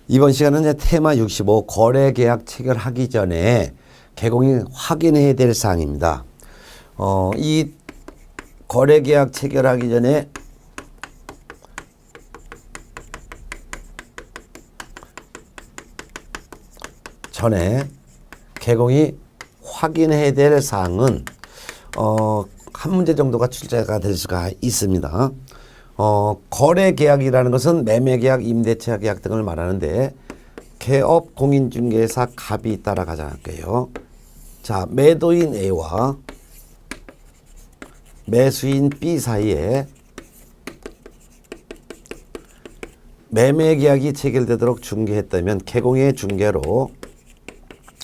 이번 시간은 이제 테마 65 거래계약 체결하기 전에 개공이 확인해야 될 사항입니다. 이 거래계약 체결하기 전에 개공이 확인해야 될 사항은 한 문제 정도가 출제가 될 수가 있습니다. 거래계약이라는 것은 매매계약, 임대차 계약 등을 말하는데 개업 공인중개사 갑이 따라가자 할게요. 자, 매도인 A와 매수인 B 사이에 매매계약이 체결되도록 중개했다면 개공의 중개로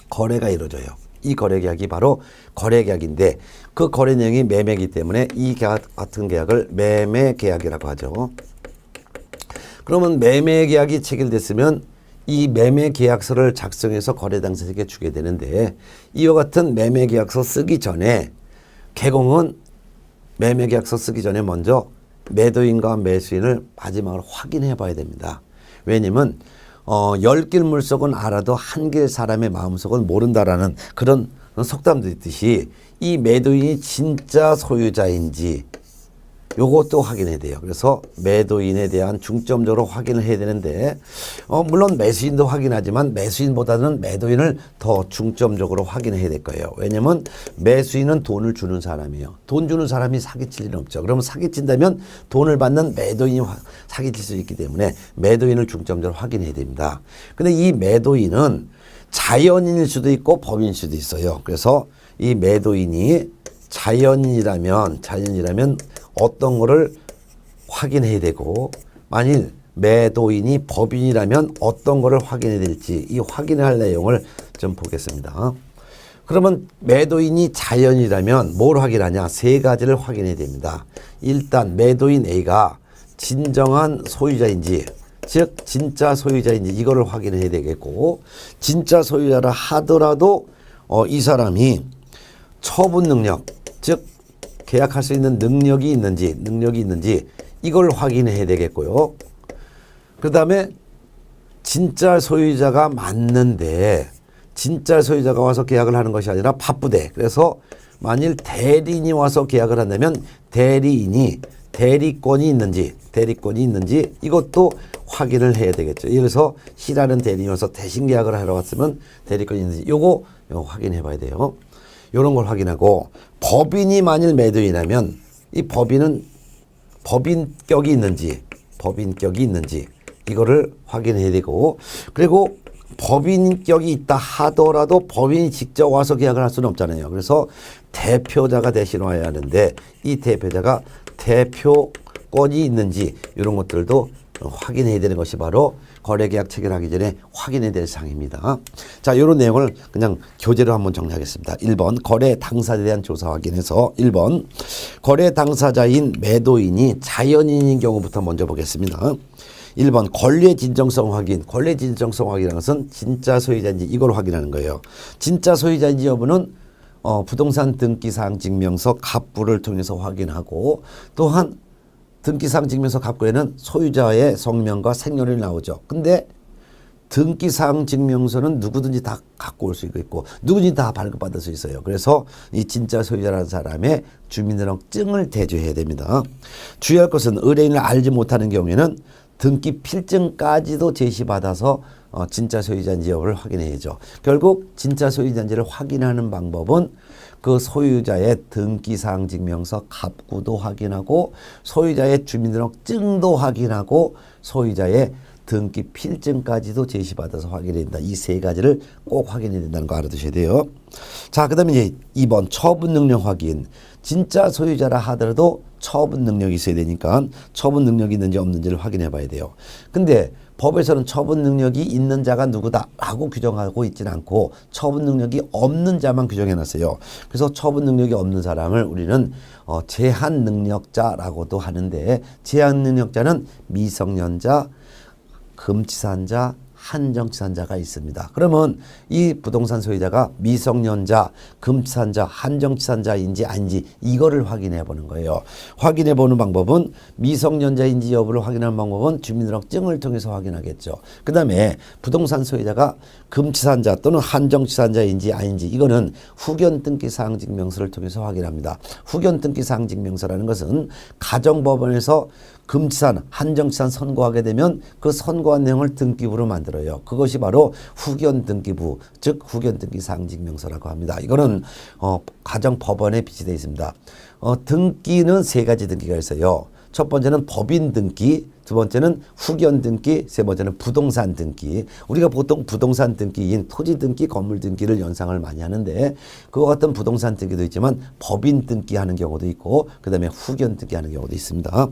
거래가 이루어져요. 이 거래계약이 바로 거래계약인데 그 거래 내용이 매매이기 때문에 이 계약 같은 계약을 매매계약이라고 하죠. 그러면 매매계약이 체결됐으면 이 매매계약서를 작성해서 거래 당사자에게 주게 되는데 이와 같은 매매계약서 쓰기 전에 개공은 매매계약서 쓰기 전에 먼저 매도인과 매수인을 마지막으로 확인해 봐야 됩니다. 왜냐면 10길 물속은 알아도 한 길 사람의 마음속은 모른다라는 그런 속담도 있듯이 이 매도인이 진짜 소유자인지 요것도 확인해야 돼요. 그래서 매도인에 대한 중점적으로 확인을 해야 되는데 물론 매수인도 확인하지만 매수인보다는 매도인을 더 중점적으로 확인해야 될 거예요. 왜냐하면 매수인은 돈을 주는 사람이에요. 돈 주는 사람이 사기칠 일은 없죠. 그러면 사기친다면 돈을 받는 매도인이 사기칠 수 있기 때문에 매도인을 중점적으로 확인해야 됩니다. 근데 이 매도인은 자연인일 수도 있고 법인일 수도 있어요. 그래서 이 매도인이 자연인이라면 어떤 거를 확인해야 되고 만일 매도인이 법인이라면 어떤 거를 확인해야 될지 이 확인할 내용을 좀 보겠습니다. 그러면 매도인이 자연이라면 뭘 확인하냐? 세 가지를 확인해야 됩니다. 일단 매도인 A가 진정한 소유자인지 즉 진짜 소유자인지 이거를 확인해야 되겠고 진짜 소유자라 하더라도 이 사람이 처분 능력 즉 계약할 수 있는 능력이 있는지 이걸 확인해야 되겠고요. 그 다음에 진짜 소유자가 맞는데 진짜 소유자가 와서 계약을 하는 것이 아니라 바쁘대. 그래서 만일 대리인이 와서 계약을 한다면 대리인이 대리권이 있는지 이것도 확인을 해야 되겠죠. 예를 들어서 C라는 대리인이 와서 대신 계약을 하러 왔으면 대리권이 있는지 요거 확인해 봐야 돼요. 요런 걸 확인하고 법인이 만일 매도인이라면 이 법인은 법인격이 있는지 이거를 확인해야 되고 그리고 법인격이 있다 하더라도 법인이 직접 와서 계약을 할 수는 없잖아요. 그래서 대표자가 대신 와야 하는데 이 대표자가 대표권이 있는지 이런 것들도 확인해야 되는 것이 바로 거래계약 체결하기 전에 확인해야 될 사항입니다. 자, 이런 내용을 그냥 교재로 한번 정리하겠습니다. 1번 거래 당사자에 대한 조사 확인해서 1번 거래 당사자인 매도인이 자연인인 경우부터 먼저 보겠습니다. 1번 권리의 진정성 확인. 권리의 진정성 확인이라는 것은 진짜 소유자인지 이걸 확인하는 거예요. 진짜 소유자인지 여부는 부동산 등기사항 증명서 갑부를 통해서 확인하고 또한 등기사항 증명서 갑부에는 소유자의 성명과 생년월일이 나오죠. 근데 등기사항 증명서는 누구든지 다 갖고 올 수 있고 누구든지 다 발급받을 수 있어요. 그래서 이 진짜 소유자라는 사람의 주민등록증을 대조해야 됩니다. 주의할 것은 의뢰인을 알지 못하는 경우에는 등기 필증까지도 제시받아서 진짜 소유자인지 여부를 확인해야죠. 결국 진짜 소유자인지를 확인하는 방법은 그 소유자의 등기사항 증명서 갑구도 확인하고 소유자의 주민등록증도 확인하고 소유자의 등기 필증까지도 제시받아서 확인해야 된다. 이 세 가지를 꼭 확인해야 된다는 거 알아두셔야 돼요. 자, 그 다음에 이제 2번 처분 능력 확인. 진짜 소유자라 하더라도 처분 능력이 있어야 되니까 처분 능력이 있는지 없는지를 확인해 봐야 돼요. 근데 법에서는 처분 능력이 있는 자가 누구다 하고 규정하고 있지는 않고 처분 능력이 없는 자만 규정해 놨어요. 그래서 처분 능력이 없는 사람을 우리는 제한 능력자라고도 하는데 제한 능력자는 미성년자, 금치산자, 한정치산자가 있습니다. 그러면 이 부동산 소유자가 미성년자, 금치산자, 한정치산자인지 아닌지 이거를 확인해 보는 거예요. 확인해 보는 방법은 미성년자인지 여부를 확인하는 방법은 주민등록증을 통해서 확인하겠죠. 그 다음에 부동산 소유자가 금치산자 또는 한정치산자인지 아닌지 이거는 후견등기사항증명서를 통해서 확인합니다. 후견등기사항증명서라는 것은 가정법원에서 금치산, 한정치산 선고하게 되면 그 선고한 내용을 등기부로 만들어요. 그것이 바로 후견등기부, 즉 후견등기사항증명서라고 합니다. 이거는 가정법원에 비치되어 있습니다. 등기는 세 가지 등기가 있어요. 첫 번째는 법인 등기, 두 번째는 후견 등기, 세 번째는 부동산 등기. 우리가 보통 부동산 등기인 토지 등기, 건물 등기를 연상을 많이 하는데 그와 같은 부동산 등기도 있지만 법인 등기하는 경우도 있고 그 다음에 후견 등기하는 경우도 있습니다.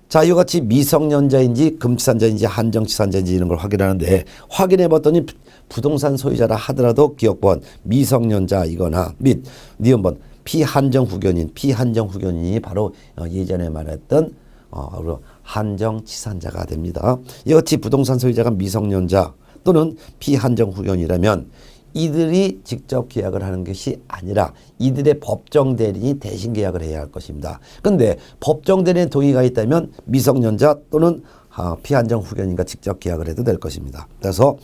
자, 이와 같이 미성년자인지 금치산자인지 한정치산자인지 이런 걸 확인하는데 확인해 봤더니 부동산 소유자라 하더라도 기억번 미성년자이거나 및 니은번 피한정후견인이 바로 예전에 말했던 한정치산자가 됩니다. 이와 같이 부동산 소유자가 미성년자 또는 피한정후견이라면 이들이 직접 계약을 하는 것이 아니라 이들의 법정 대리인이 대신 계약을 해야 할 것입니다. 그런데 법정 대리인의 동의가 있다면 미성년자 또는 피한정 후견인과 직접 계약을 해도 될 것입니다. 그래서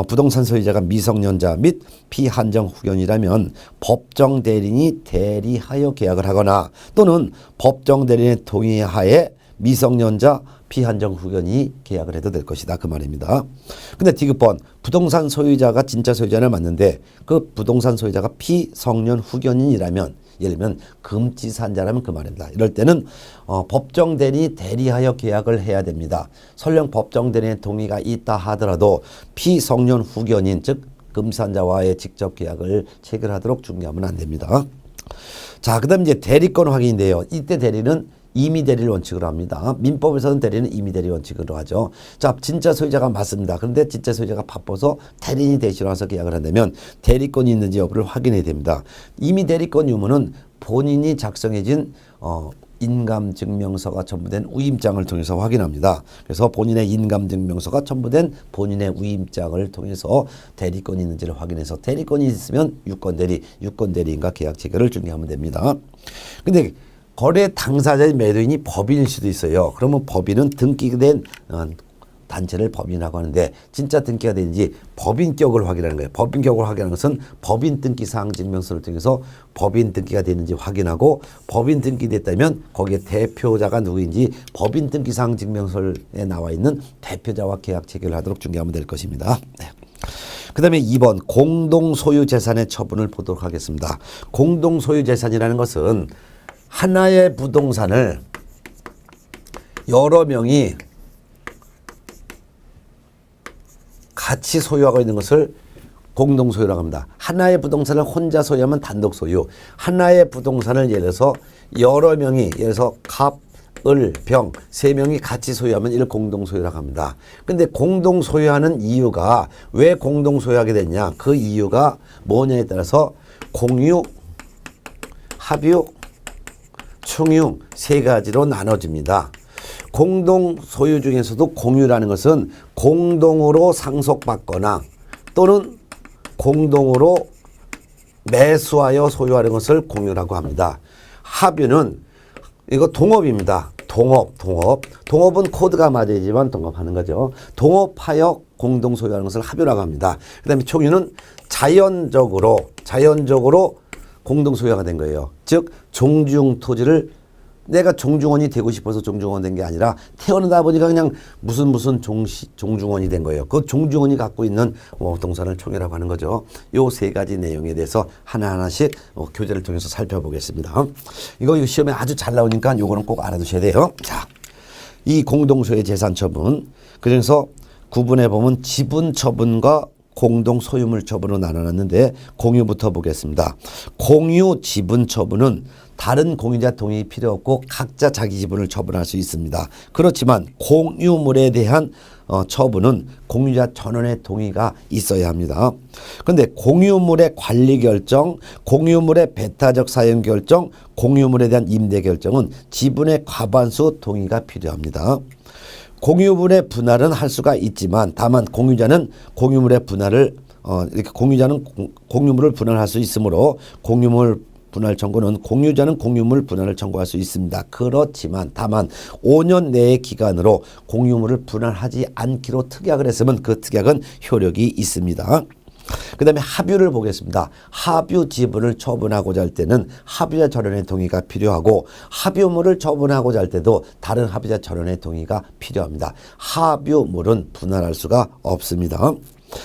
부동산 소유자가 미성년자 및 피한정 후견이라면 법정 대리인이 대리하여 계약을 하거나 또는 법정 대리인의 동의하에 미성년자 피한정 후견이 계약을 해도 될 것이다 그 말입니다. 근데 디귿번 부동산 소유자가 진짜 소유자를 맞는데 그 부동산 소유자가 피성년 후견인이라면 예를 들면 금치산자라면 그 말입니다. 이럴 때는 법정 대리인이 대리하여 계약을 해야 됩니다. 설령 법정 대리인의 동의가 있다 하더라도 피성년 후견인 즉 금산자와의 직접 계약을 체결하도록 중개하면 안 됩니다. 자, 그다음 이제 대리권 확인인데요. 이때 대리는 임의 대리를 원칙으로 합니다. 민법에서는 대리는 임의 대리 원칙으로 하죠. 자, 진짜 소유자가 맞습니다. 그런데 진짜 소유자가 바빠서 대리인이 대신 와서 계약을 한다면 대리권이 있는지 여부를 확인해야 됩니다. 임의 대리권 유무는 본인이 작성해진 인감증명서가 첨부된 우임장을 통해서 확인합니다. 그래서 본인의 인감증명서가 첨부된 본인의 우임장을 통해서 대리권이 있는지를 확인해서 대리권이 있으면 유권대리인과 계약 체결을 중개하면 됩니다. 근데 거래 당사자의 매도인이 법인일 수도 있어요. 그러면 법인은 등기된 단체를 법인이라고 하는데 진짜 등기가 되는지 법인격을 확인하는 거예요. 법인격을 확인하는 것은 법인 등기사항증명서를 통해서 법인 등기가 되는지 확인하고 법인 등기됐다면 거기에 대표자가 누구인지 법인 등기사항증명서에 나와 있는 대표자와 계약 체결을 하도록 중개하면 될 것입니다. 네. 그 다음에 2번 공동소유재산의 처분을 보도록 하겠습니다. 공동소유재산이라는 것은 하나의 부동산을 여러 명이 같이 소유하고 있는 것을 공동소유라고 합니다. 하나의 부동산을 혼자 소유하면 단독소유. 하나의 부동산을 예를 들어서 여러 명이 예를 들어서 갑, 을, 병 세 명이 같이 소유하면 이를 공동소유라고 합니다. 근데 공동소유하는 이유가 왜 공동소유하게 됐냐? 그 이유가 뭐냐에 따라서 공유, 합유, 충유 세 가지로 나눠집니다. 공동 소유 중에서도 공유라는 것은 공동으로 상속받거나 또는 공동으로 매수하여 소유하는 것을 공유라고 합니다. 합유는 이거 동업입니다. 동업은 코드가 맞아야지만 동업하는 거죠. 동업하여 공동 소유하는 것을 합유라고 합니다. 그 다음에 총유는 자연적으로 공동 소유가 된 거예요. 즉 종중 토지를 내가 종중원이 되고 싶어서 종중원 된 게 아니라 태어나다 보니까 그냥 무슨 종중원이 된 거예요. 그 종중원이 갖고 있는 동산을 총유라고 하는 거죠. 요 세 가지 내용에 대해서 하나하나씩 교재를 통해서 살펴보겠습니다. 이거 시험에 아주 잘 나오니까 요거는 꼭 알아두셔야 돼요. 자, 이 공동소유의 재산 처분. 그래서 구분해 보면 지분 처분과 공동 소유물 처분으로 나눠놨는데 공유부터 보겠습니다. 공유 지분 처분은 다른 공유자 동의 필요 없고 각자 자기 지분을 처분할 수 있습니다. 그렇지만 공유물에 대한 처분은 공유자 전원의 동의가 있어야 합니다. 그런데 공유물의 관리 결정, 공유물의 배타적 사용 결정, 공유물에 대한 임대 결정은 지분의 과반수 동의가 필요합니다. 공유물의 분할은 할 수가 있지만 다만 공유자는 공유물의 분할을 이렇게 공유물을 분할할 수 있으므로 공유물 분할 청구는 공유자는 공유물 분할을 청구할 수 있습니다. 그렇지만 다만 5년 내의 기간으로 공유물을 분할하지 않기로 특약을 했으면 그 특약은 효력이 있습니다. 그 다음에 합유를 보겠습니다. 합유 지분을 처분하고자 할 때는 합유자 전원의 동의가 필요하고 합유물을 처분하고자 할 때도 다른 합유자 전원의 동의가 필요합니다. 합유물은 분할할 수가 없습니다.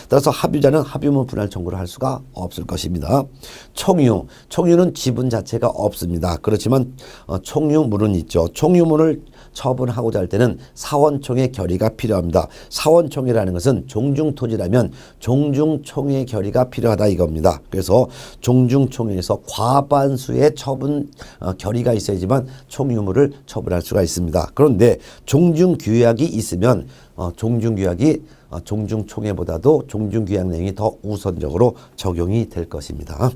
따라서 합유자는 합유물 분할 청구를 할 수가 없을 것입니다. 총유는 지분 자체가 없습니다. 그렇지만 총유물은 있죠. 총유물을 처분하고자 할 때는 사원총의 결의가 필요합니다. 사원총이라는 것은 종중토지라면 종중총의 결의가 필요하다 이겁니다. 그래서 종중총회에서 과반수의 처분 결의가 있어야지만 총유물을 처분할 수가 있습니다. 그런데 종중규약이 있으면 종중규약이 종중총회보다도 종중규약 내용이 더 우선적으로 적용이 될 것입니다.